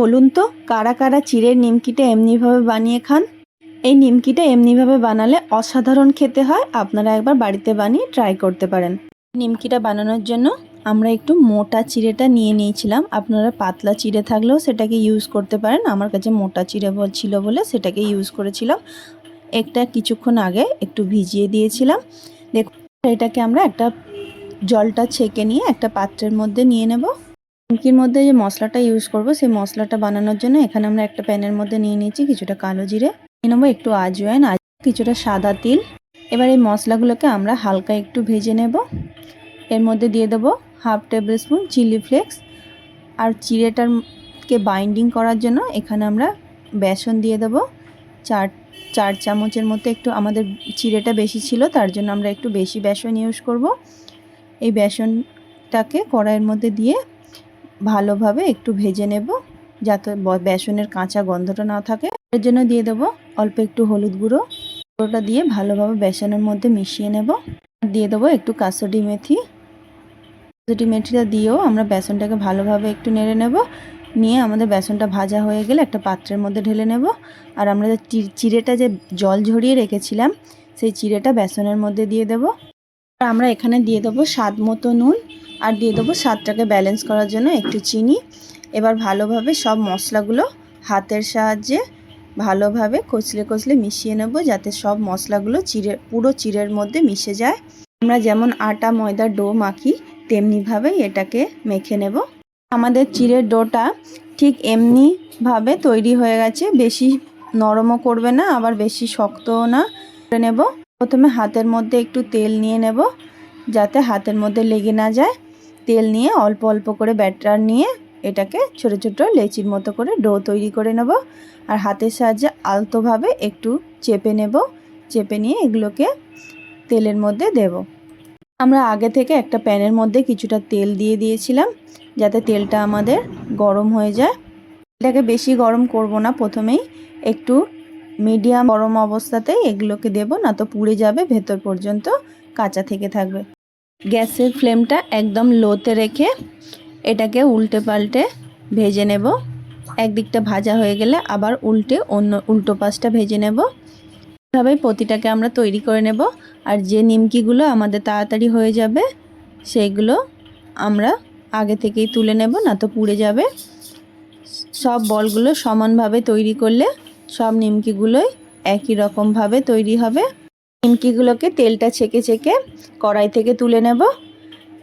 বলুন তো কারা কারা চিড়ের নিমকিটা এমনিভাবে বানিয়ে খান? এই নিমকিটা এমনিভাবে বানালে অসাধারণ খেতে হয়। আপনারা একবার বাড়িতে বানিয়ে ট্রাই করতে পারেন। নিমকিটা বানানোর জন্য আমরা একটু মোটা চিড়েটা নিয়ে নিয়েছিলাম। আপনারা পাতলা চিড়ে থাকলেও সেটাকে ইউজ করতে পারেন। আমার কাছে মোটা চিড়ে ছিল বলে সেটাকে ইউজ করেছিলাম। একটা কিছুক্ষণ আগে একটু ভিজিয়ে দিয়েছিলাম। দেখুন এটাকে আমরা একটা জলটা ছেঁকে নিয়ে একটা পাত্রের মধ্যে নিয়ে নেব। নিমকির মধ্যে যে মশলাটা ইউজ করব সেই মশলাটা বানানোর জন্য এখানে আমরা একটা প্যানের মধ্যে নিয়ে নিয়েছি কিছুটা কালো জিরে, নিয়ে নেবো একটু আজওয়াইন, কিছুটা সাদা তিল। এবার এই মশলাগুলোকে আমরা হালকা একটু ভেজে নেব। এর মধ্যে দিয়ে দেবো 1/2 টেবিল স্পুন চিলি ফ্লেক্স। আর চিড়েটারকে বাইন্ডিং করার জন্য এখানে আমরা বেসন দিয়ে দেবো 4 চামচের মতো। একটু আমাদের চিড়েটা বেশি ছিল তার জন্য আমরা একটু বেশি বেসন ইউজ করব। এই বেসনটাকে কড়াইয়ের মধ্যে দিয়ে ভালোভাবে একটু ভেজে নেব যাতে বেসনের কাঁচা গন্ধটা না থাকে। এর জন্য দিয়ে দেবো অল্প একটু হলুদ গুঁড়োটা দিয়ে ভালোভাবে বেসনের মধ্যে মিশিয়ে নেব। দিয়ে দেবো একটু কাসুরি মেথিটা দিয়েও আমরা বেসনটাকে ভালোভাবে একটু নেড়ে নেব। নিয়ে আমাদের বেসনটা ভাজা হয়ে গেলে একটা পাত্রের মধ্যে ঢেলে নেব। আর আমরা চিড়েটা যে জল ঝরিয়ে রেখেছিলাম সেই চিড়েটা বেসনের মধ্যে দিয়ে দেব। আর আমরা এখানে দিয়ে দেবো স্বাদ মতো নুন, আর দিয়ে দেবো স্বাদটাকে ব্যালেন্স করার জন্য একটু চিনি। এবার ভালোভাবে সব মশলাগুলো হাতের সাহায্যে ভালোভাবে কচলে মিশিয়ে নেব যাতে সব মশলাগুলো পুরো চিড়ের মধ্যে মিশে যায়। আমরা যেমন আটা ময়দার ডো মাখি তেমনিভাবেই এটাকে মেখে নেব। আমাদের চিড়ের ডোটা ঠিক এমনিভাবে তৈরি হয়ে গেছে। বেশি নরমও করবে না আবার বেশি শক্তও না করে নেব। প্রথমে হাতের মধ্যে একটু তেল নিয়ে নেব যাতে হাতের মধ্যে লেগে না যায়। তেল নিয়ে অল্প অল্প করে ব্যাটার নিয়ে এটাকে ছোট ছোট লেচির মতো করে ডো তৈরি করে নেব। আর হাতের সাহায্যে আলতোভাবে একটু চেপে নেব। চেপে নিয়ে এগুলোকে তেলের মধ্যে দেব। আমরা আগে থেকে একটা প্যানের মধ্যে কিছুটা তেল দিয়ে দিয়েছিলাম যাতে তেলটা আমাদের গরম হয়ে যায়। এটাকে বেশি গরম করব না, প্রথমেই একটু মিডিয়াম গরম অবস্থাতেই এগুলোকে দেব, না তো পুড়ে যাবে, ভেতর পর্যন্ত কাঁচা থেকে থাকবে। গ্যাসের ফ্লেমটা একদম লোতে রেখে এটাকে উল্টে পাল্টে ভেজে নেব। একদিকটা ভাজা হয়ে গেলে আবার উল্টো পাশটা ভেজে নেব। এভাবেই প্রতিটাকে আমরা তৈরি করে নেব। আর যে নিমকিগুলো আমাদের তাড়াতাড়ি হয়ে যাবে সেইগুলো আমরা আগে থেকেই তুলে নেব, না তো পুড়ে যাবে। সব বলগুলো সমানভাবে তৈরি করলে সব নিমকিগুলোই একই রকমভাবে তৈরি হবে। নিমকিগুলোকে তেলটা ছেঁকে ছেঁকে কড়াই থেকে তুলে নেব।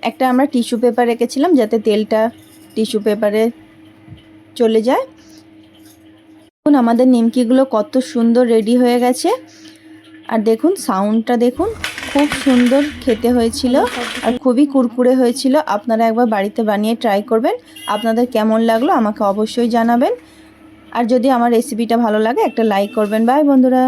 একটা আমরা টিস্যু পেপার রেখেছিলাম যাতে তেলটা টিস্যু পেপারে চলে যায়। দেখুন আমাদের নিমকিগুলো কত সুন্দর রেডি হয়ে গেছে। আর দেখুন সাউন্ডটা দেখুন, খুব সুন্দর খেতে হয়েছিল আর খুবই কুরকুরে হয়েছিল। আপনারা একবার বাড়িতে বানিয়ে ট্রাই করবেন। আপনাদের কেমন লাগলো আমাকে অবশ্যই জানাবেন। আর যদি আমার রেসিপিটা ভালো লাগে একটা লাইক করবেন। বাই বন্ধুরা।